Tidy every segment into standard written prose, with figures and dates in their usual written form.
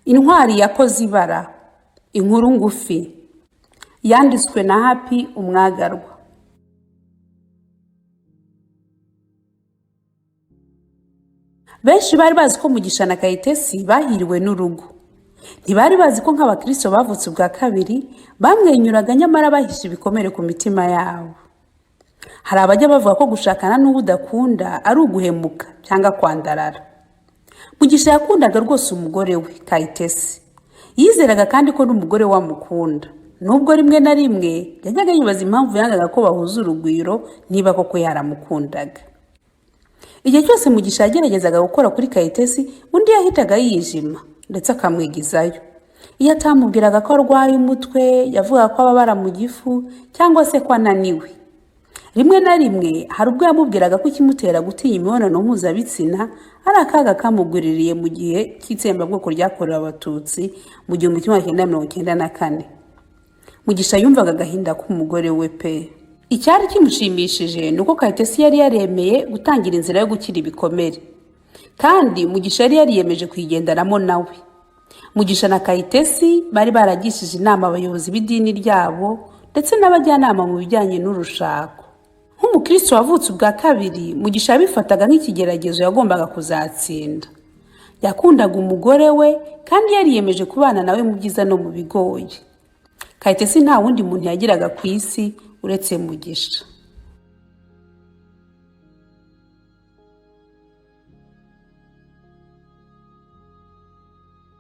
Intwari Yakoze Ibara, Inkuru ngufi, yanditswe na Happy Umwagarwa. Benshi bari bazi ko Mugisha na Kayitesi bahiriwe n'urugo. Ntibari bazi ko nk'abakristo bavutse ubwa kabiri bamwenyuraga nyamara bahishe ibikomere ku mitima yabo. Hari abajya bavuga ko gushakana n'ubudakunda ari uguhemuka cyangwa kwandarara. Mugisha yakundaga rwose umugore we Kayitesi. Yizeraga kandi ko n'umugore we amukunda. Nubwo rimwe na rimwe yajyaga yibaza impamvu yangaga ko bahuza urugwiro niba koko yaramukundaga. Igihe cyose Mugisha yageragezaga gukora kuri Kayitesi, undi yahitaga yijima ndetse akamwigizayo. Iyo atamubwiraga ko arwaye umutwe, yavuga ko ababara mu gifu cyangwa se ko ananiwe. Rimwe na rimwe hari ubwo yamubwiraga ko ikimutera gutinya imibonano mpuzabitsina ari akaga kamugwiririye mu gihe cy'itsembabwoko ryakorewe Abatutsi mu 1994. Mugisha yumvaga agahinda k'umugore we pe. Icyari kimushimishije nuko Kayitesi yari yaremeye gutangira inzira yo gukira ibikomere. Kandi Mugisha yari yariyemeje kuyigendanamo nawe. Mugisha na Kayitesi bari baragishije inama abayobozi b'idini ryabo ndetse n'abajyanama mu bijyanye n'urushako. Nk'umukristo wavutse ubwa kabiri, Mugisha yabifataga nk'ikigeragezo yagombaga kuzatsinda. Yakundaga umugore we kandi yariyemeje kubana nawe mu byiza no mu bigoye. Kayitesi nta wundi muntu yagiraga ku isi uretse Mugisha.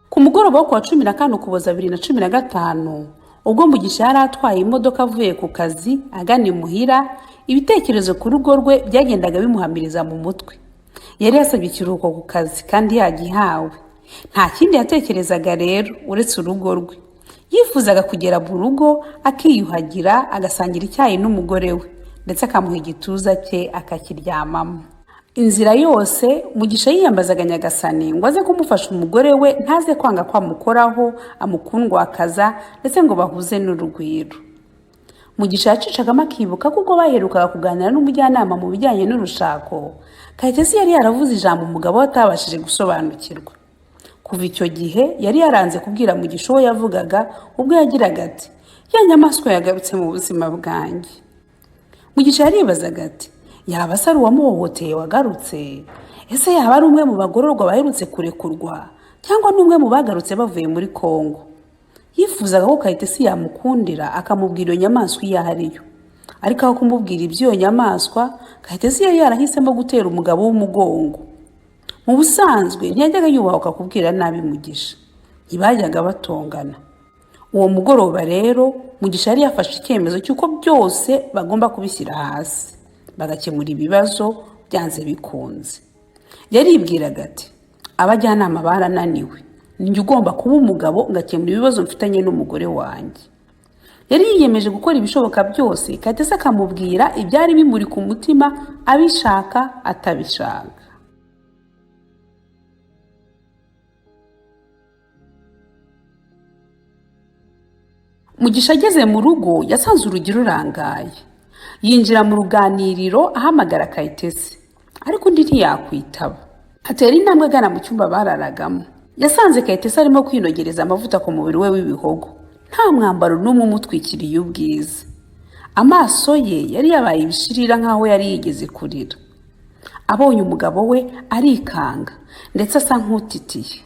Ku mugoroba wo kuwa 15 Ukuboza 2015, ubwo Mugisha yari atwaye imodoka avuye ku kazi agana imuhira, ibitekerezo ku rugo rwe byagendaga bimuhamiriza mu mutwe. Yari yasabye ikiruhuko ku kazi kandi yagihawe. Nta kindi yatekerezaga rero uretse urugo rwe. Yifuzaga kugera mu rugo akiyuhagira, agasangira icyayi n'umugore we ndetse akamuha igituza cye akakiryamamo. Inzira yose Mugisha yiyambazaga Nyagasani ngo aze kumufasha umugore we ntaze kwanga kwamukoraho, amukundwakaza ndetse ngo bahuze n'urugwiro. Mugisha yacicagamo akibuka kuko baherukaga kuganira n'umujyanama mu bijyanye n'urushako. Kayitesi yari yaravuze ijambo umugabo atabashije gusobanukirwa. Kuva icyo gihe yari yaranze kubwira Mugisha uwo yavugaga, ubwo yagiraga ati ya nyamaswa yagarutse mu buzima bwanjye. Mugisha yaribazaga ati yaba se ari uwamuhohoteye wagarutse? Ese yaba ari umwe mu bagororwa baherutse kurekurwa cyangwa n'umwe mu bagarutse bavuye muri Kongo? Yifuzaga ko Kayitesi yamukundira akamubwira iyo nyamaswa iyo ariyo. Ariko aho kumubwira iby'iyo nyamaswa, Kayitesi yari yarahisemo gutera umugabo w'umugongo. Mu busanzwe ntiyajyaga yubahuka kubwira nabi Mugisha. Ntibajyaga batongana. Uwo mugoroba rero Mugisha yari yafashe icyemezo cy'uko byose bagomba kubishyira hasi, bagakemura ibibazo byanze bikunze. Yaribwiraga ati abajyanama barananiwe, njye ugomba kuba umugabo ngakemura ibibazo mfitanye n'umugore wanjye. Yari yiyemeje gukora ibishoboka byose Kayitesi akamubwira ibyari bimuri ku mutima, abishaka atabishaka. Mugisha ageze mu rugo yasanze urugi rurangaye. Yinjira mu ruganiriro ahamagara Kayitesi, ariko undi ntiyakwitaba. Atera intambwe agana mu cyumba bararagamo. Yasanze Kayitesi arimo kwinogereza amavuta ku mubiri we w'ibihogo, nta mwambaro n'umwe umutwikiriye ubwiza. Amaso ye yari yabaye ibishirira nkaho yari yigeze kurira. Abonye umugabo we arikanga ndetse asa nk'utitiye.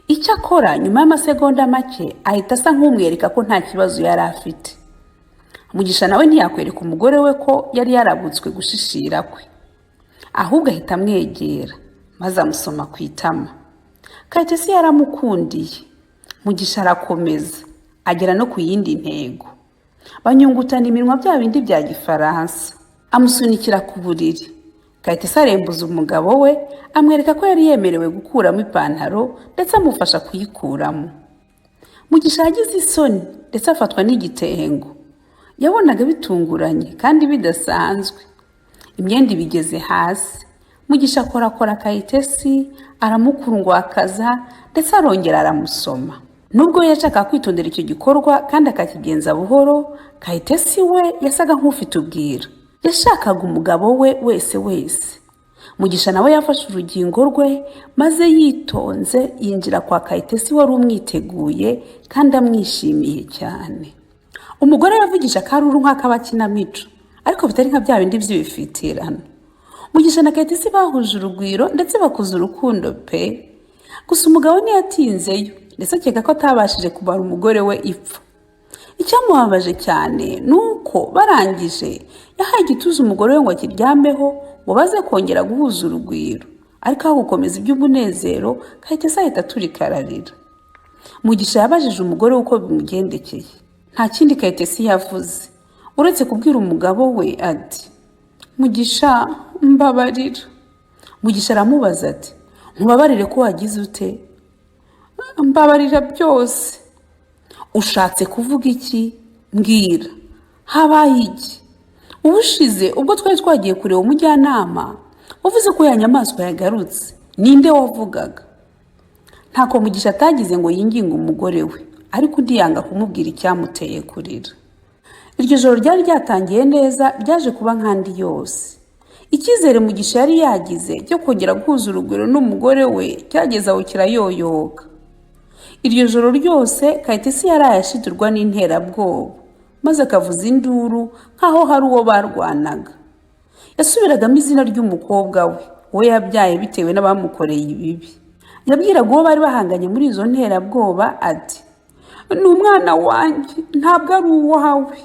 Icyo akora nyuma y'amasegonda make ahita asa nk'umwereka ko nta kibazo yari afite. Mugisha nawe ntiyakwereka umugore we ko yari yarabutswe gushishira kwe, ahubwo ahita amwegera maze amusoma ku itama. Kayitesi yaramukundiye. Mugisha arakomeza agera no ku yindi ntego. Banyungutana iminwa bya bindi bya Gifaransa. Amusunikira ku buriri. Kayitesi arembuza umugabo we, amwereka ko yari yemerewe gukuramo ipantaro ndetse amufasha kuyikuramo. Mugisha yagize isoni ndetse afatwa n'igitengo. Yabonaga bitunguranye kandi bidasanzwe. Imyenda bigeze hasi. Mugisha akora Kayitesi, aramukundwakaza ndetse arongera aramusoma. Nubwo yashaka kwitondera icyo gikorwa kandi akakigenza buhoro, Kayitesi we yasaga nk'ufite ubwira. Yashakaga umugabo we wese. Mugisha nawe yafashe urugingo rwe maze yitonze yinjira kwa Kayitesi wari umwiteguye kandi amwishimiye cyane. Umugore yavugisha Karuru nk'akabakinamico ariko bitari nka bya bindi by'ibifitirano. Mugisha na Kayitesi bahuje urugwiro ndetse bakuza urukundo pe. Gusa umugabo ntiyatinzeyo ndetse akeka ko atabashije kubara umugore we ipfa. Icyamubabaje cyane nuko barangije yahaye igituza umugore we ngo akiryameho ngo baze kongera guhuza urugwiro, ariko aho gukomeza iby'umunezero Kayitesi ahita aturikararira. Mugisha yabajije umugore uko bimugendekeye. Nta kindi Kayitesi yavuze uretse kubwira umugabo we ati, Mugisha mbabarira. Mugisha aramubaza ati, nkubabarire ko wagize ute? Mbabarira byose. Ushatse kuvuga iki? Mbwira. Habaye iki? Ubushize ubwo twari twagiye kureba umujyanama wavuze ko ya nyamaswa yagarutse. Ninde wavugaga? Ntako Mugisha atagize ngo yinginge umugore we, ariko undi yanga kumubwira icyamuteye kurira. Iryo joro ryari ryatangiye neza, ryaje kuba nkandi yose. Icyizere Mugisha yari yagize cyo kongera guhuza urugwiro n'umugore we cyageze aho kirayoyoka. Iryo joro ryose Kayitesi yaraye ashidurwa n'interabwoba, maze akavuza induru nkaho hari uwo barwanaga. Yasubiragamo izina ry'umukobwa we yabyaye bitewe n'abamukoreye ibibi. Yabwiraga uwo bari bahanganye muri izo nterabwoba ati, ni umwana wanjye ntabwo ari uwawe.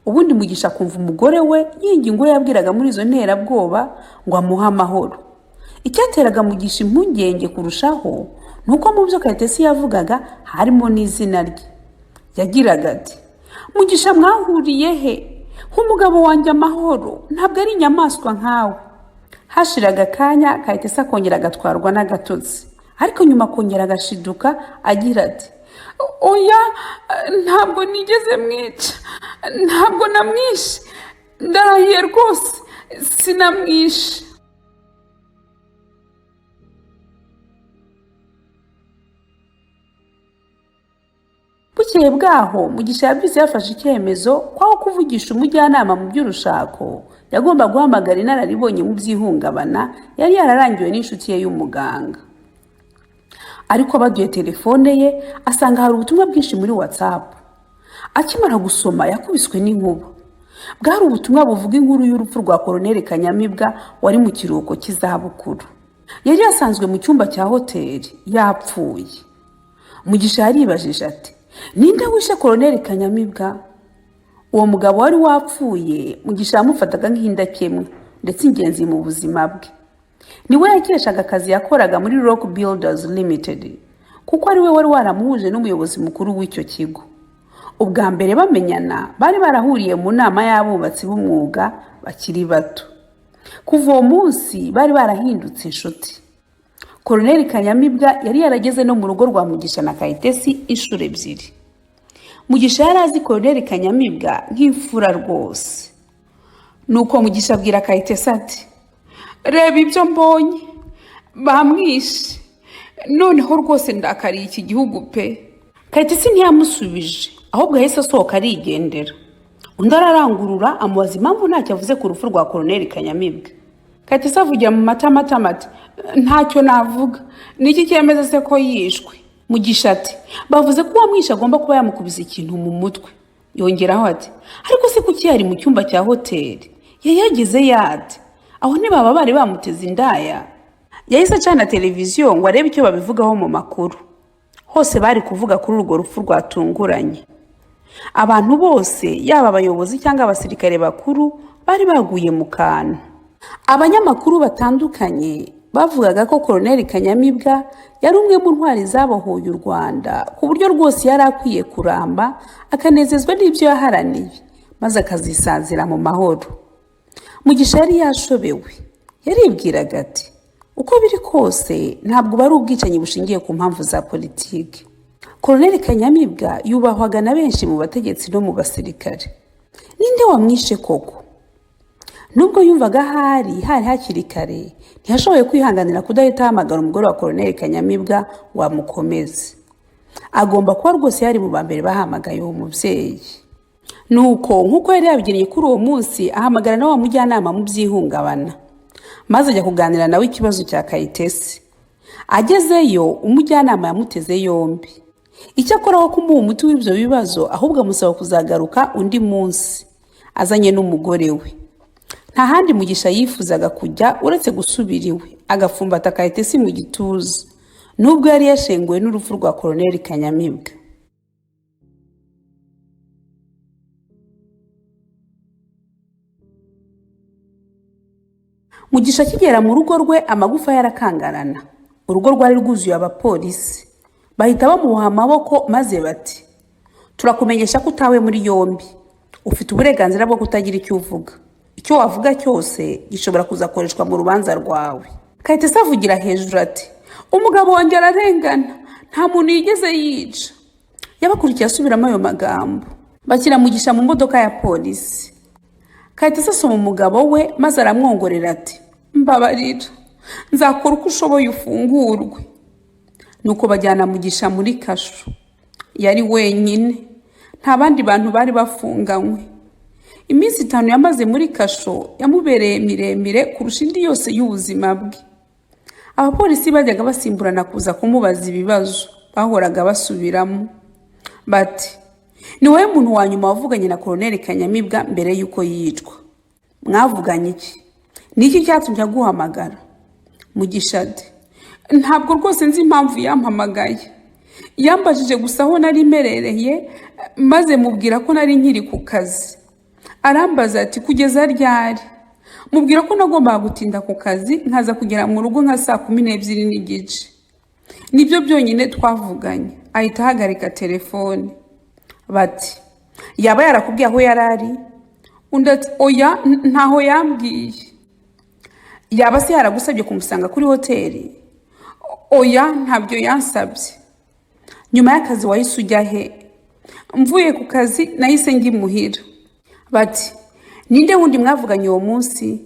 Ubundi Mugisha kumva umugore we yingingo yabwiraga muri izo nterabwoba ngo amuhe amahoro. Icyateraga Mugisha impungenge kurushaho nuko mu byo Kayitesi yavugaga harimo n'izina rye. Yagiraga ati, Mugisha mwahuriye he? Nk'umugabo wanjye amahoro ntabwo ari inyamaswa nkawe. Hashiraga akanya Kayitesi akongera agatwarwa n'agatotsi, ariko nyuma akongera agashiduka agira ati, oya ntabwo nigeze mwica, ntabwo namwishe, ndarahiye rwose sinamwishe. Bukeye bwaho Mugisha yabyise yafashe icyemezo kwaho kuvugisha umujyanama mu by'urushako yagomba guhamagara inararibonye mu by'ihungabana yari yararangiwe n'inshuti ye y'umuganga. Ariko abaduye telefone ye asanga hari ubutumwa bwinshi muri WhatsApp. Akimara gusoma yakubiswe n'inkuba. Bwari ubutumwa buvuga inkuru y'urupfu rwa Koloneli Kanyamibwa wari mu kiruhuko cy'izabukuru. Yari yasanzwe mu cyumba cya hoteli yapfuye. Mugisha yaribajije ati, ninde wishe Koloneli Kanyamibwa? Uwo mugabo wari wapfuye Mugisha yamufataga nk'indakemwa ndetse ingenzi mu buzima bwe. Niwe yakeshaga akazi yakoraga muri Rock Builders Limited kuko ari we wari waramuhuje n'umuyobozi mukuru w'icyo kigo. Ubwa mbere bamenyana bari barahuriye mu nama y'abubatsi b'umwuga bakiri bato. Kuva uwo munsi bari barahindutse inshuti. Koloneli Kanyamibwa yari yarageze no mu rugo rwa Mugisha na Kayitesi inshuro ebyiri. Mugisha yari azi Koloneli Kanyamibwa nk'imfura rwose. Nuko Mugisha abwira Kayitesi ati, reba ibyo mbonye, bamwishe, noneho rwose ndakariye iki gihugu pe. Kayitesi ntiyamusubije, ahubwo yahise asohoka arigendera. Undi ararangurura amubaza impamvu ntacyo avuze ku rupfu rwa Koloneli Kanyamibwa. Kayitesi avugira mu matama ati, ntacyo navuga, niki cyemeza se ko yishwe? Mugisha ati, bavuze ko uwamwishe agomba kuba yamukubiza ikintu mu mutwe. Yongeraho ati, ariko se kuki yari mu cyumba cya hoteli? Yagize yate? Aho ntibaba bari bamuteze indaya? Yahise acana televiziyo ngo arebe icyo babivugaho mu makuru. Hose bari kuvuga kuri urwo rupfu rwatunguranye. Abantu bose yaba abayobozi cyangwa abasirikare bakuru bari baguye mu kantu. Abanyamakuru batandukanye bavugaga ko Koloneli Kanyamibwa yari umwe mu ntwari zabohoye u Rwanda ku buryo rwose yari akwiye kuramba akanezezwa n'ibyo yaharaniye maze akazisanzira mu mahoro. Mugisha yari yashobewe. Yaribwiraga ati, uko biri kose ntabwo bari ubwicanyi bushingiye ku mpamvu za politiki. Koloneli Kanyamibwa yubahwaga na benshi mu bategetsi no mu basirikare. Ninde wamwishe koko? Nubwo yumvaga hari hakiri kare, ntiyashoboye kwihanganira kudahita ahamagara umugore wa Koloneli Kanyamibwa wamukomeze. Agomba kuba rwose yari mu bambere bahamagaye uwo mubyeyi. Nuko nkuko yari yabigeneye kuri uwo munsi ahamagara na wa mujyanama mu by'ihungabana. maze ajya kuganira nawe ikibazo cya Kayitesi. Agezeyo umujyanama yamuteze yombi. Icyo akora wo kumuha umuti w'ibyo bibazo ahubwo amusaba kuzagaruka undi munsi azanye n'umugore we. Nta handi Mugisha yifuzaga kujya uretse gusubira iwe agapfumbata Kayitesi mu gituza, nubwo yari yashenguwe n'urupfu rwa Koloneli Kanyamibwa. Mugisha akigera mu rugo rwe amagufa yarakangarana. Urugo rwari rwuzuye abapolisi. Bahita bamuha amaboko maze bati, turakumenyesha ko utawe muri yombi. Ufite uburenganzira bwo kutagira icyo uvuga. Icyo wavuga cyose gishobora kuzakoreshwa mu rubanza rwawe. Kayitesi avugira hejuru ati, umugabo wanjye ararengana, nta muntu yigeze yica. Yabakurikiye asubiramo ayo magambo. Bashyira Mugisha mu modoka ya polisi. Kayitesi asoma umugabo we maze aramwongorera ati, mbabarira, nzakora uko ushoboye ufungurwe. Nuko bajyana Mugisha muri kasho. Yari wenyine, nta bandi bantu bari bafunganywe. Iminsi 5 yamaze muri kasho yamubereye miremire kurusha indi yose y'ubuzima bwe. Abapolisi bajyaga basimburana kuza kumubaza ibibazo, bahoraga basubiramo bati, ni wowe muntu wa nyuma wavuganye na Koloneli Kanyamibwa mbere yuko yicwa? Mwavuganye iki? Niki cyatumye aguhamagara? Mugisha ati, ntabwo rwose nzi impamvu yampamagaye. Yambajije gusa aho nari merereye maze mubwira ko nari nkiri ku kazi. Arambaza ati, kugeza ryari? Mubwira ko nagomba gutinda ku kazi nkaza kugera mu rugo nka saa 12:15. Nibyo byonyine twavuganye. Ahita ahagarika telefone. Bati, yaba yarakubwiye aho yarari? Undi ati, oya, ntaho yambwiye. Yaba se yaragusabye kumusanga kuri hoteli? Oya, ntabyo yansabye. Nyuma y'akazi wahise ujya he? Mvuye ku kazi nahise ngimuhira. Bati, ninde wundi mwavuganye uwo munsi?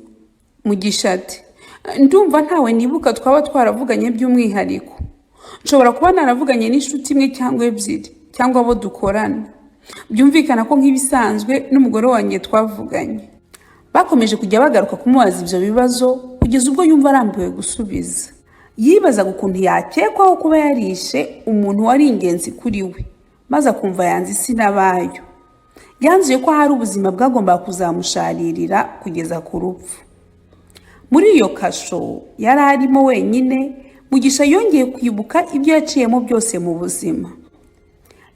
Mugisha ati, ndumva ntawe nibuka twaba twaravuganye by'umwihariko. Nshobora kuba naravuganye n'inshuti imwe cyangwa ebyiri cyangwa abo dukorana. Byumvikana ko nk'ibisanzwe n'umugore wanjye twavuganye. Bakomeje kujya bagaruka kumubaza ibyo bibazo kugeza ubwo yumva arambiwe gusubiza. Yibazaga ukuntu yakekwaho kuba yarishe umuntu wari ingenzi kuri we, maze akumva yanze isi n'abayo. Yanzuye ko hari ubuzima bwagomba kuzamusharirira kugeza ku rupfu. Muri iyo kasho yari arimo wenyine, Mugisha yongeye kwibuka ibyo yaciyemo byose mu buzima.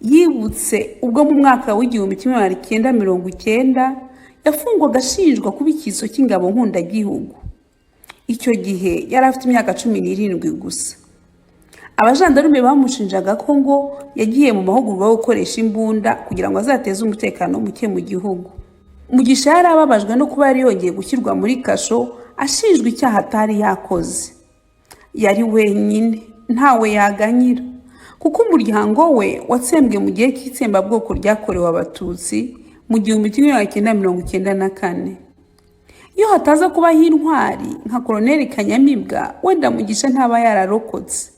Yibutse ubwo mu mwaka w'1990 yafungwaga ashinjwa kuba ikiso cy'ingabo nkundagihugu. Icyo gihe yari afite imyaka 17 gusa. Abajandarume bamushinjaga ko ngo yagiye mu mahugurwa yo gukoresha imbunda kugira ngo azateze umutekano muke mu gihugu. Mugisha yari ababajwe no kuba yari yongeye gushyirwa muri kasho ashinjwa icyaha atari yakoze. Yari wenyine, ntawe yaganyira, kuko umuryango we watsembwe mu gihe cy'itsembabwoko ryakorewe Abatutsi mu 1994. Iyo hataza kubaho intwari nka Koloneli Kanyamibwa, wenda Mugisha ntaba yararokotse.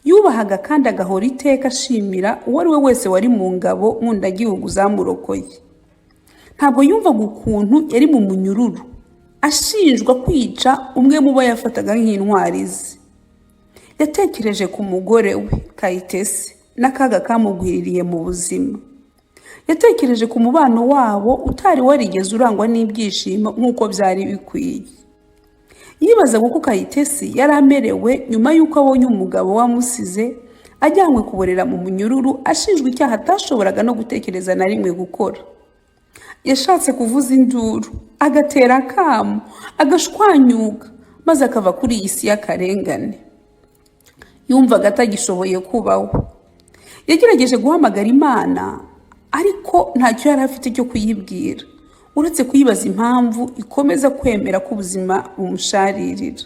Yubahaga kandi agahora iteka ashimira uwo ari we wese wari mu ngabo nkundagihugu zamurokoye. Ntabwo yumvaga ukuntu yari mu munyururu ashinjwa kwica umwe mu bo yafataga nk'intwari ze. Yatekereje ku mugore we Kayitesi n'akaga kamugwiririye mu buzima. Yatekereje ku mubano wabo utari warigeze urangwa n'ibyishimo nk'uko byari bikwiye. Yibazaga uko Kayitesi yari amerewe nyuma y'uko abonye umugabo wamusize ajyanywe kuborera mu munyururu ashinjwa icyaha atashoboraga no gutekereza na rimwe gukora. Yashatse kuvuza induru, agatera akamu, agashwanyuka, maze akava kuri iyi si y'akarengane. Yumvaga atagishoboye kubaho. Yagerageje guhamagara Imana, ariko ntacyo yari afite cyo kuyibwira uretse kuyibaza impamvu ikomeza kwemera ko ubuzima bumusharirira.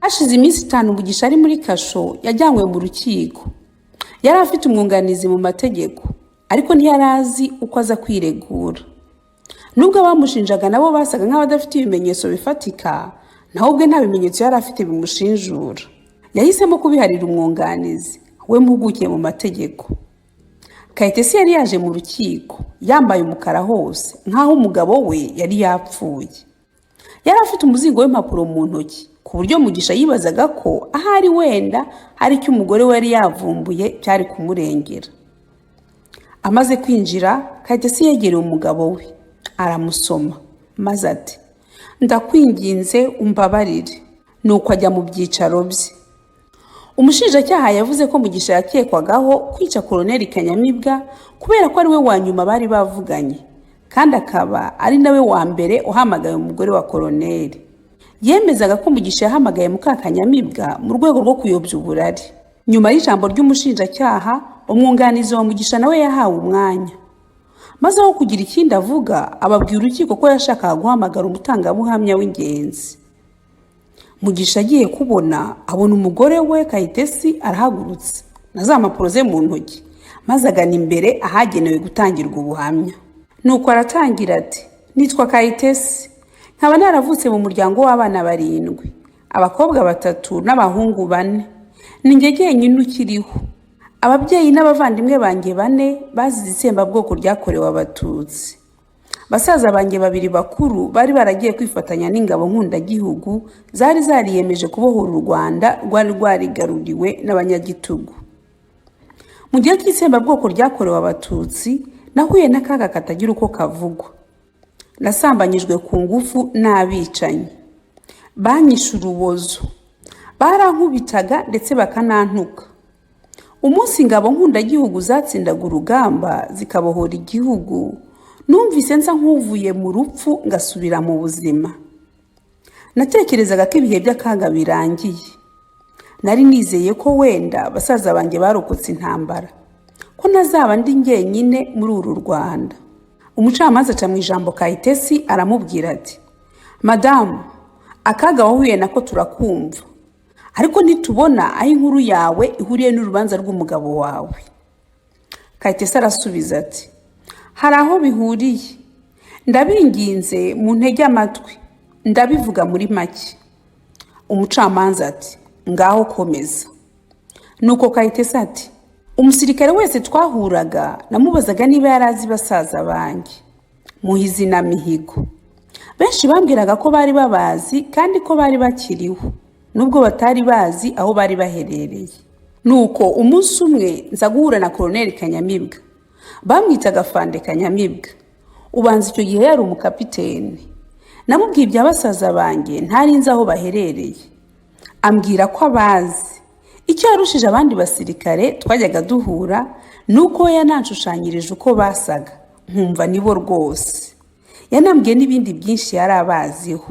Hashize iminsi 5 Mugisha ari muri kasho yajyanywe mu rukiko. Yari afite umwunganizi mu mategeko, ariko ntiyari azi uko aza kwiregura. Nubwo abamushinjaga nabo basaga nk'abadafite ibimenyetso bifatika, naho ubwe nta bimenyetso yari afite bimushinjura. Yahisemo kubiharira umwunganizi we mpugukiye mu mategeko. Kayitesi yari yaje mu rukiko yambaye umukara hose nk'aho umugabo we yari yapfuye. Yari afite umuzingo w'impapuro mu ntoki ku buryo Mugisha yibazaga ko ahari wenda hari icyo umugore we yari yavumbuye cyari kumurengera. Amaze kwinjira, Kayitesi yegereye umugabo we aramusoma maze ati, ndakwinginze umbabarire. Nuko ajya mu byicaro bye. Umushinjacyaha yavuze ko Mugisha yakekwagaho kwica Koloneli Kanyamibwa kubera ko ari we wa nyuma bari bavuganye, kandi akaba ari nawe wa mbere uhamagaye umugore wa Koloneli. Yemezaga ko Mugisha yahamagaye Mukakanyamibwa mu rwego rwo kuyobya uburari. Nyuma y'ijambo ry'umushinjacyaha, umwunganizi wa Mugisha nawe yahawe umwanya. Maze aho kugira ikindi avuga, ababwira urukiko ko yashakaga guhamagara umutangabuhamya w'ingenzi. Mugisha agiye kubona, abona umugore we Kayitesi arahagurutse na za mpapuro ze mu ntoki, maze agana imbere ahagenewe gutangirwa ubuhamya. Nuko aratangira ati, nitwa Kayitesi, nkaba naravutse mu muryango w'abana 7, abakobwa 3 n'abahungu 4. Ni njye jyenyine ukiriho. Ababyeyi n'abavandimwe banjye 4 bazize itsembabwoko ryakorewe Abatutsi. Basaza banjye 2 bakuru bari baragiye kwifatanya n'ingabo nkundagihugu zari zariyemeje kubohora u Rwanda rwari rwarigaruriwe n'abanyagitugu. Mu gihe cy'itsembabwoko ryakorewe Abatutsi, nahuye n'akaga katagira uko kavugwa. Nasambanyijwe ku ngufu n'abicanyi. Banyishe urubozo. Barankubitaga ndetse bakanantuka. Umunsi ingabo nkundagihugu zatsindaga urugamba zikabohora igihugu, numvise nsa nk'uvuye mu rupfu ngasubira mu buzima. Natekerezaga ko ibihe by'akaga birangiye. Nari nizeye ko wenda basaza banjye barokotse intambara, ko nazaba ndi njyenyine muri uru Rwanda. Umucamanza aca mu ijambo Kayitesi aramubwira ati, madamu, akaga wahuye nako turakumva, ariko ntitubona aho inkuru yawe ihuriye n'urubanza rw'umugabo wawe. Kayitesi arasubiza ati, hari aho bihuriye. Ndabinginze mu ntege amatwi, ndabivuga muri make. Umucamanza ati, ngaho komeza. Nuko Kayitesi ati, umusirikare wese twahuraga namubazaga niba yarazi basaza banjye, Muhizi na Mihigo. Benshi bambwiraga ko bari babazi kandi ko bari bakiriho, nubwo batari bazi aho bari baherereye. Nuko umunsi umwe nza guhura na Koloneli Kanyamibwa. Bamwitaga Fande Kanyamibwa. Ubanza icyo gihe yari umukapiteni. Namubwiye ibya basaza banjye ntari nzi aho baherereye. Ambwira ko abazi. Icyo yarushije abandi basirikare twajyaga duhura nuko yananshushanyireje uko basaga, nkumva nibo rwose. Yanambwiye n'ibindi byinshi yari abaziho.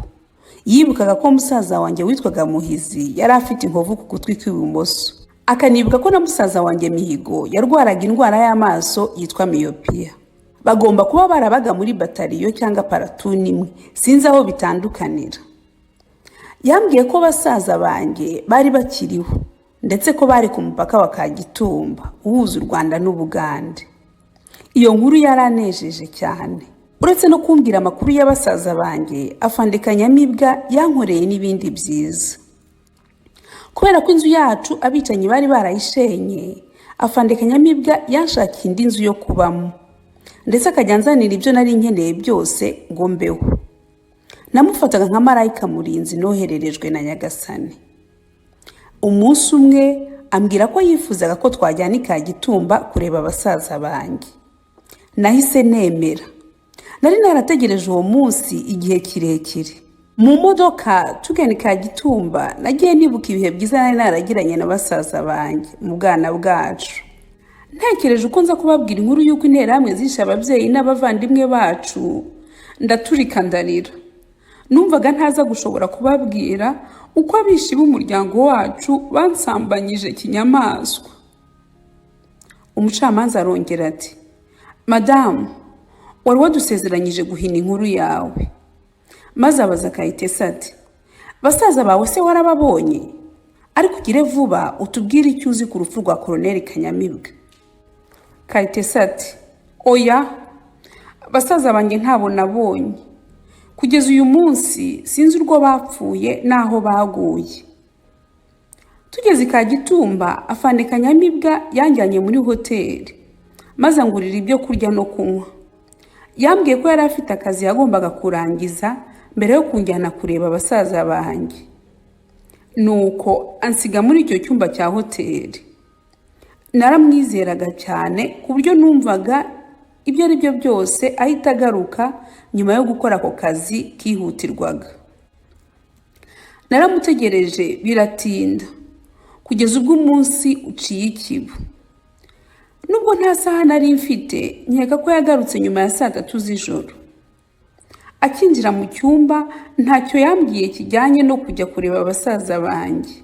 Yibukaga ko musaza wanjye witwaga Muhizi yari afite inkovu ku gutwi kw'ibumoso. Akanibuka ko na musaza wanjye Mihigo yarwaraga indwara y'amaso yitwa myopia. Bagomba kuba barabaga muri bataliyo cyangwa paratuni imwe, sinzi aho bitandukanira. Yambwiye ko basaza banjye bari bakiriho, ndetse ko bari ku mupaka wa Kagitumba uhuza u Rwanda n'Ubugande. Iyo nkuru yaranejeje cyane. Uretse no kumbwira amakuru y'abasaza banjye, Afande Kanyamibwa yankoreye n'ibindi byiza. Kubera ko inzu yacu abicanyi bari barayishenye, Afande Kanyamibwa yanshakiye indi nzu yo kubamo, ndetse akajyanzanira ibyo nari nkeneye byose ngo mbeho. Namufataga nka marayika murinzi nohererejwe na Nyagasani. Umunsi umwe ambwira ko yifuzaga ko twajyana i Kagitumba kureba abasaza banjye. Nahise nemera. Nari narategereje uwo munsi igihe kirekire. Mu modoka tugenda i Kagitumba nagiye nibuka ibihe byiza nari naragiranye na basaza banjye mu bwana bwacu. Ntekereje uko nza kubabwira inkuru y'uko interahamwe zishe ababyeyi n'abavandimwe bacu, ndaturika ndarira. Numvaga ntaza gushobora kubabwira uko abishi b'umuryango wacu bansambanyije kinyamaswa. Umucamanza arongera ati, madamu, wari wadusezeranyije guhina inkuru yawe. Maze abaza Kayitesi ati, basaza bawe se warababonye? Ariko ugire vuba utubwire icyo uzi ku rupfu rwa Koloneli Kanyamibwa. Kayitesi ati, oya, basaza banjye ntabo nabonye. Kugeza uyu munsi sinzi urwo bapfuye naho baguye. Tugeze i Kagitumba, Afande Kanyamibwa yanjyanye muri hoteli. maze angurira ibyo kurya no kunywa. Yambwiye ko yari afite akazi yagombaga kurangiza mbere yo kunjyana kureba abasaza banjye. Nuko ansiga muri icyo cyumba cya hoteli. Naramwizeraga cyane ku buryo numvaga ibyo ari byo byose ahita agaruka nyuma yo gukora ako kazi kihutirwaga. Naramutegereje biratinda kugeza ubwo umunsi uciye ikibu. Nubwo nta saha nari mfite, nkeka ko yagarutse nyuma ya 3 z'ijoro. Akinjira mu cyumba ntacyo yambwiye kijyanye no kujya kureba abasaza banjye,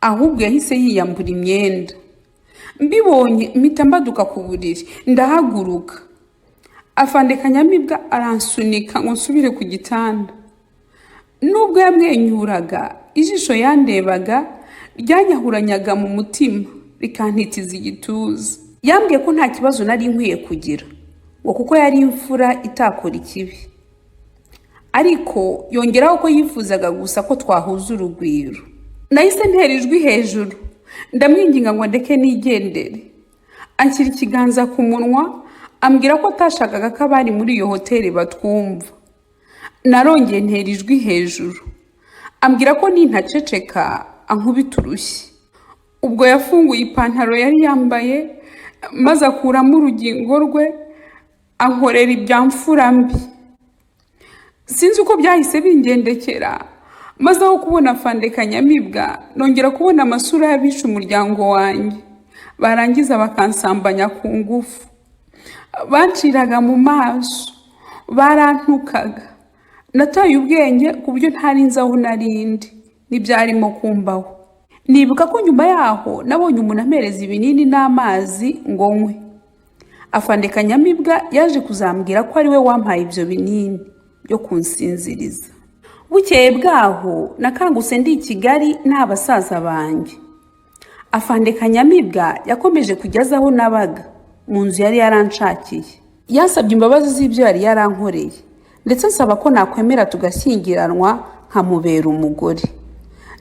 ahubwo yahise yiyambura imyenda. Mbibonye mpita mbaduka ku buriri, ndahaguruka. Afande Kanyamibwa aransunika ngo nsubire ku gitanda. Nubwo yamwenyuraga, ijisho yandebaga ryanyahuranyaga mu mutima rikantitiza igituza. Yambwiye ko nta kibazo nari nkwiye kugira, ngo kuko yari imfura itakora ikibi. Ariko yongeraho ko yifuzaga gusa ko twahuza urugwiro. Nahise ntera ijwi hejuru, ndamwinginga ngo ndeke nigendere. Anshyira ikiganza ku munwa, ambwira ko atashakaga ko abari muri iyo hoteli batwumva. Narongeye ntera ijwi hejuru, ambwira ko nintaceceka ankubita urushyi. Ubwo yafunguye ipantaro yari yambaye, maze akuramo urugingo rwe, ankorera ibyamfura mbi. Sinzi uko byahise bingendekera, maze aho kubona Afande Kanyamibwa nongera kubona amasura y'abishe umuryango wanjye. Barangiza bakansambanya ku ngufu. Banciraga mu maso, barantukaga. Nataye ubwenge ku buryo ntari nzi aho narindi n'ibyarimo kumbaho. Nibuka ko nyuma yaho nabonye umuntu ampereza ibinini n'amazi ngo nywe. Afande Kanyamibwa yaje kuzambwira ko ari we wampaye ibyo binini byo kunsinziriza. Bukeye bwaho nakangutse ndi i Kigali nta basaza banjye. Afande Kanyamibwa yakomeje kugeza aho nabaga mu nzu yari yaranshakiye. Yansabye imbabazi z'ibyo yari yarankoreye, ndetse nsaba ko nakwemera tugashyingiranwa nkamubera umugore.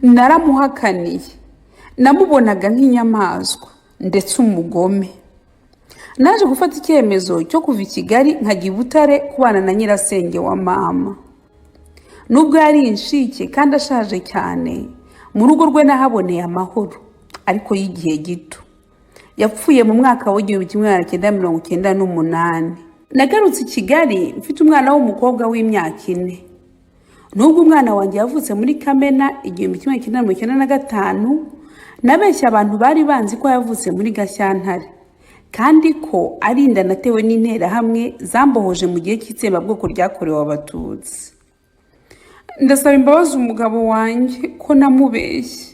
Naramuhakaniye. Namubonaga nk'inyamaswa ndetse umugome. Naje gufata icyemezo cyo kuva i Kigali nkajya i Butare kubana na nyirasenge wa mama. Nubwo yari inshike kandi ashaje cyane, mu rugo rwe nahaboneye amahoro, ariko y'igihe gito. Yapfuye mu mwaka wa 1998. Nagarutse i Kigali mfite umwana w'umukobwa w'imyaka 4. Nubwo umwana wanjye yavutse muri Kamena 1995, nabeshya abantu bari banzi ko yavutse muri Gashyantare, kandi ko ari inda natewe n'intera hamwe zambohoje mu gihe cy'itsembabwoko ryakorewe Abatutsi. Ndasaba imbabazi umugabo wanjye ko namubeshye.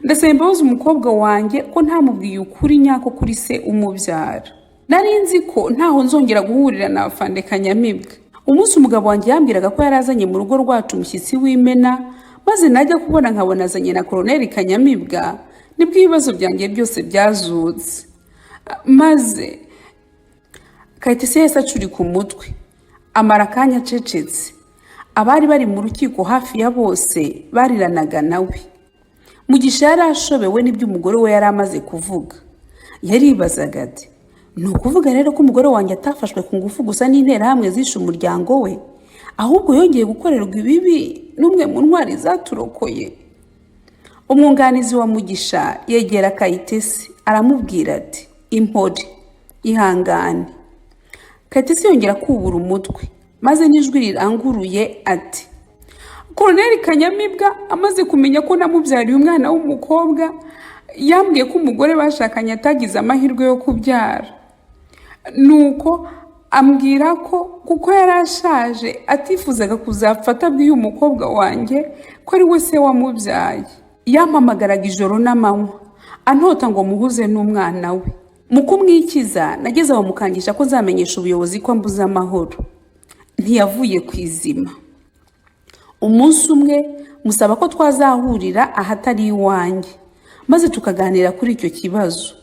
Ndasaba imbabazi umukobwa wanjye ko ntamubwiye ukuri nyako kuri se umubyara. Nari nzi ko ntaho nzongera guhurira na Afande Kanyamibwa. Umunsi umugabo wanjye yambwiraga ko yarazanye mu rugo rwacu umushyitsi w'Imena, maze najya kubona nkabona azanye na Colonel Kanyamibwa, nibwo ibibazo byanjye byose byazutse. Maze Kayitesi yahise acurika umutwe, amara akanya acecetse. Abari bari mu rukiko hafi ya bose bariranaga nawe. Mugisha yari ashobewe n'ibyo umugore we yari amaze kuvuga. Yaribazaga ati, ni ukuvuga rero ko umugore wanjye atafashwe ku ngufu gusa n'intera hamwe zishe umuryango we, ahubwo yongeye gukorerwa ibibi n'umwe mu ntwari zaturokoye? Umwunganizi wa Mugisha yegera Kayitesi aramubwira ati, impore, ihangane. Kayitesi yongera kubura umutwe, maze n'ijwi riranguruye ati, Colonel Kanyamibwa amaze kumenya ko namubyariye umwana w'umukobwa, yambwiye ko umugore bashakanye atagize amahirwe yo kubyara. Nuko ambwira ko kuko yarashaje atifuzaga kuzapfata abwiye umukobwa wanjye ko ari we se wamubyaye. Yampamagaraga ijoro n'amanywa antota ngo muhuze n'umwana we. Mu kumwikiza nageze aho mukangisha ko zamenyesha ubuyobozi ko mbuza amahoro. Ntiyavuye kwizima. Umunsi umwe musaba ko twazahurira ahatari iwanjye, maze tukaganira kuri icyo kibazo.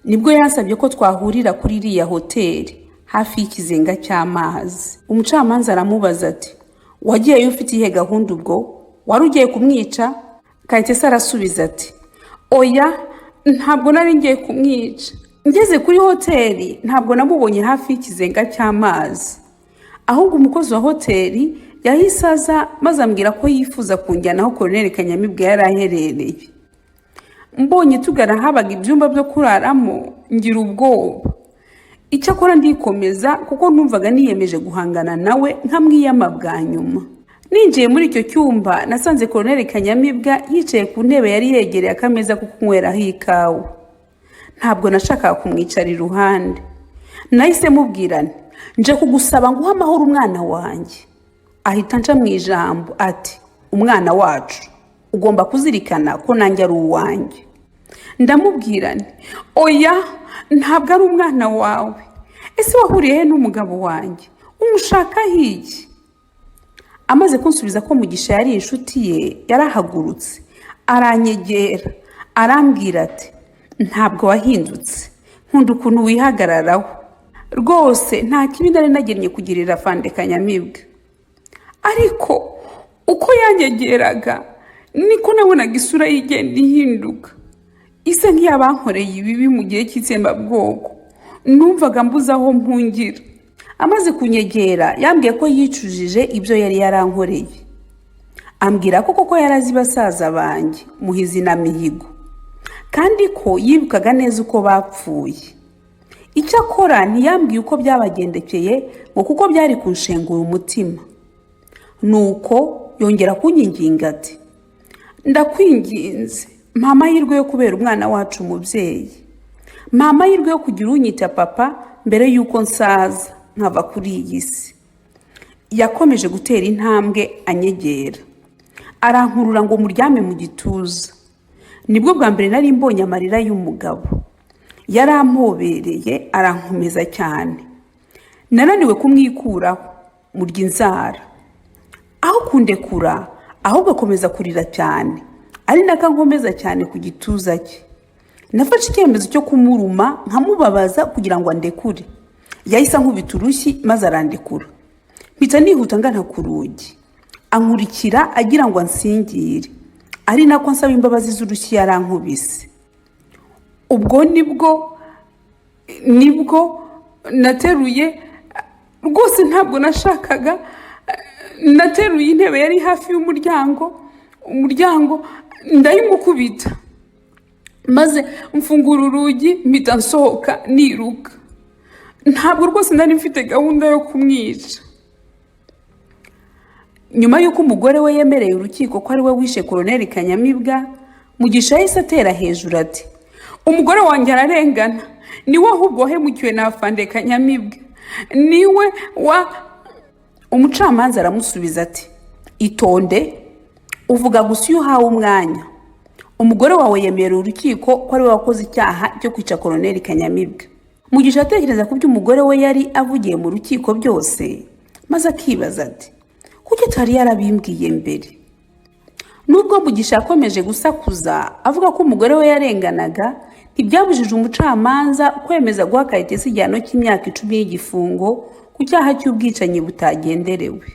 Nibwo yansabye ko twahurira kuri iriya hoteli hafi y'ikizenga cy'amazi. Umucamanza aramubaza ati, wagiye ufite ihe gahunda ubwo? Wari ugiye kumwica? Kayitesi arasubiza ati, oya, ntabwo nari ngiye kumwica. Ngeze kuri hoteli ntabwo namubonye hafi y'ikizenga cy'amazi, ahubwo umukozi wa hoteli yahise aza maze ambwira ko yifuza kunjyana aho Colonel Kanyamibwa yari aherereye. Mbonye tugana habaga ibyumba byo kuraramo ngira ubwoba. Icyakora ndikomeza kuko numvaga niyemeje guhangana nawe nkamwiyama bwa nyuma. Ninjiye muri icyo cyumba nasanze Colonel Kanyamibwa yicaye ku ntebe yari yegereye akameza ko kunyweraho ikawa. Ntabwo nashakaga kumwicara iruhande. Nahise mubwirane, nje kugusaba nguha amahoro umwana wanjye. Ahita nca mu ijambo ati, umwana wacu ugomba kuzirikana ko nanjye ari uwanjye. Ndamubwirane, oya ntabwo ari umwana wawe. Ese wahuriye he n'umugabo wanjye? Umushaka hiki? Amaze kunsubiza ko Mugisha yari inshuti ye, yarahagurutse aranyegera arambwira ati, ntabwo wahindutse, nkunda ukuntu wihagararaho rwose, nta kibi nari nagennye kugirira Afande Kanyamibwa. Ariko uko yanyegeraga niko nabonaga isura yigenda ihinduka, isa nk'iyabankoreye ibibi mu gihe cy'itsembabwoko. Numvaga mbuze aho mpungira. Amaze kunyegera yambwiye ko yicujije ibyo yari yarankoreye. Ambwira ko koko yarazi basaza banjye Muhizi na Mihigo, kandi ko yibukaga neza uko bapfuye. Icyakora ntiyambwiye uko byabagendekeye ngo kuko byari kunshengura umutima. Nuko yongera kunyinginga ati, ndakwinginze mpa amahirwe yo kubera umwana wacu umubyeyi, mpa amahirwe yo kugira unyita papa mbere y'uko nsaza nkava kuri iyi si. Yakomeje gutera intambwe anyegera, arankurura ngo muryame mu gituza. Nibwo bwa mbere nari mbonye amarira y'umugabo. Yarampobereye arankomeza cyane. Nananiwe kumwikuraho murya inzara. Aho kundekura ahubwo akomeza kurira cyane, ari naka nkomeza cyane ku gituza cye. Nafashe icyemezo cyo kumuruma nkamubabaza kugira ngo andekure. Yahise ankubita urushyi maze arandekura. Mpita nihuta ngana ku rugi. Ankurikira agira ngo ansingire, ari nako nsaba imbabazi z'urushyi yarankubise. Ubwo nibwo nateruye, rwose ntabwo nashakaga, nateruye intebe yari hafi umuryango ndayimukubita, maze mfungura urugi mpita nsohoka niruka. Ntabwo rwose nari mfite gahunda yo kumwica. Nyuma y'uko umugore we yemereye urukiko ko ari we wishe Colonel Kanyamibwa, Mugisha yahise atera hejuru ati, umugore wanjye ararengana, niwe ahubwo wahemukiwe na Afande Kanyamibwa, niwe wa... Umucamanza aramusubiza ati, itonde, uvuga gusa iyo uhawe umwanya. Umugore wawe yemerera urukiko ko ari we wakoze icyaha cyo kwica Colonel Kanyamibwa. Mugisha atekereza ku byo umugore we yari avugiye mu rukiko byose, maze akibaza ati, kuki atari yarabimbwiye mbere? Nubwo Mugisha yakomeje gusakuza avuga ko umugore we yarenganaga, ntibyabujije umucamanza kwemeza guha Kayitesi igihano cy'imyaka 10 y'igifungo ku cyaha cy'ubwicanyi butagenderewe.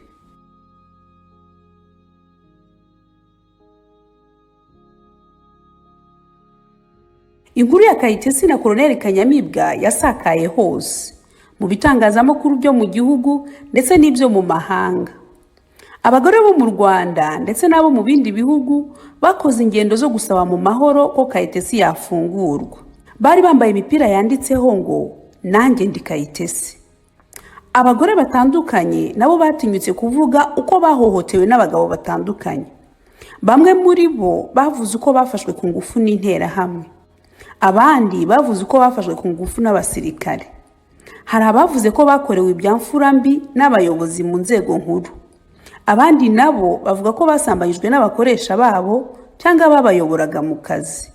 Inkuru ya Kayitesi na Colonel Kanyamibwa yasakaye hose, mu bitangazamakuru byo mu gihugu ndetse n'ibyo mu mahanga. Abagore bo mu Rwanda ndetse n'abo mu bindi bihugu bakoze ingendo zo gusaba mu mahoro ko Kayitesi yafungurwa. Bari bambaye imipira yanditseho ngo nanjye ndi Kayitesi. Abagore batandukanye nabo batinyutse kuvuga uko bahohotewe n'abagabo batandukanye. Bamwe muri bo bavuze uko bafashwe ku ngufu n'interahamwe, abandi bavuze uko bafashwe ku ngufu n'abasirikare. Hari abavuze ko bakorewe ibyamfura mbi n'abayobozi mu nzego nkuru. Abandi nabo bavuga ko basambanyijwe n'abakoresha babo cyangwa babayoboraga mu kazi.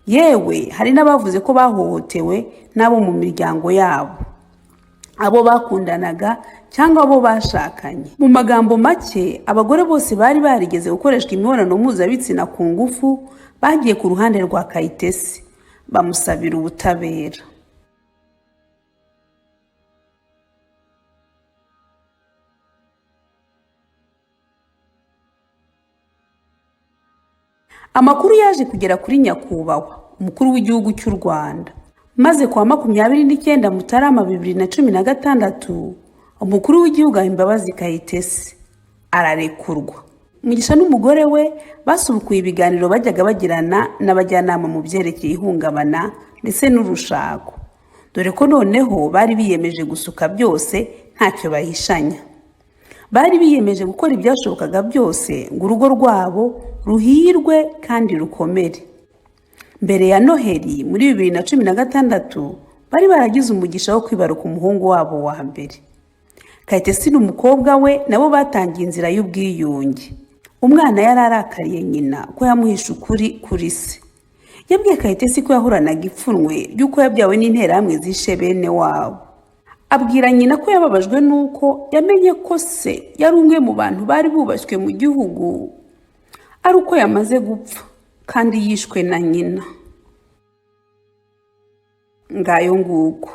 Yewe hari n'abavuze ko bahohotewe n'abo mu miryango yabo, abo bakundanaga cyangwa abo bashakanye. Mu magambo make, abagore bose bari barigeze gukoreshwa imibonano mpuzabitsina ku ngufu bagiye ku ruhande rwa Kayitesi bamusabira ubutabera. Amakuru yaje kugera kuri nyakubahwa umukuru w'igihugu cy'u Rwanda. maze kuwa 29 Mutarama 2016 umukuru w'igihugu aha imbabazi Kayitesi ararekurwa. Mugisha n'umugore we basubukuye ibiganiro bajyaga bagirana n'abajyanama mu byerekeye ihungabana ndetse n'urushako, dore ko noneho bari biyemeje gusuka byose ntacyo bahishanya. Bari biyemeje gukora ibyashobokaga byose ngo urugo rwabo ruhirwe kandi rukomere. Mbere ya Noheli muri 2016 bari baragize umugisha wo kwibaruka umuhungu wabo wa mbere. Kayitesi n'umukobwa we nabo batangiye inzira y'ubwiyunge. Umwana yari arakariye nyina ko yamuhisha ukuri kuri se. Yabwiye Kayitesi ko yahoranaga ipfunwe ry'uko yabyawe n'interahamwe zishe bene wabo. Abwira nyina ko yababajwe nuko yamenye ko se yari umwe mu bantu bari bubashywe mu gihugu ari uko yamaze gupfa kandi yishwe na nyina. Ngayo nguko.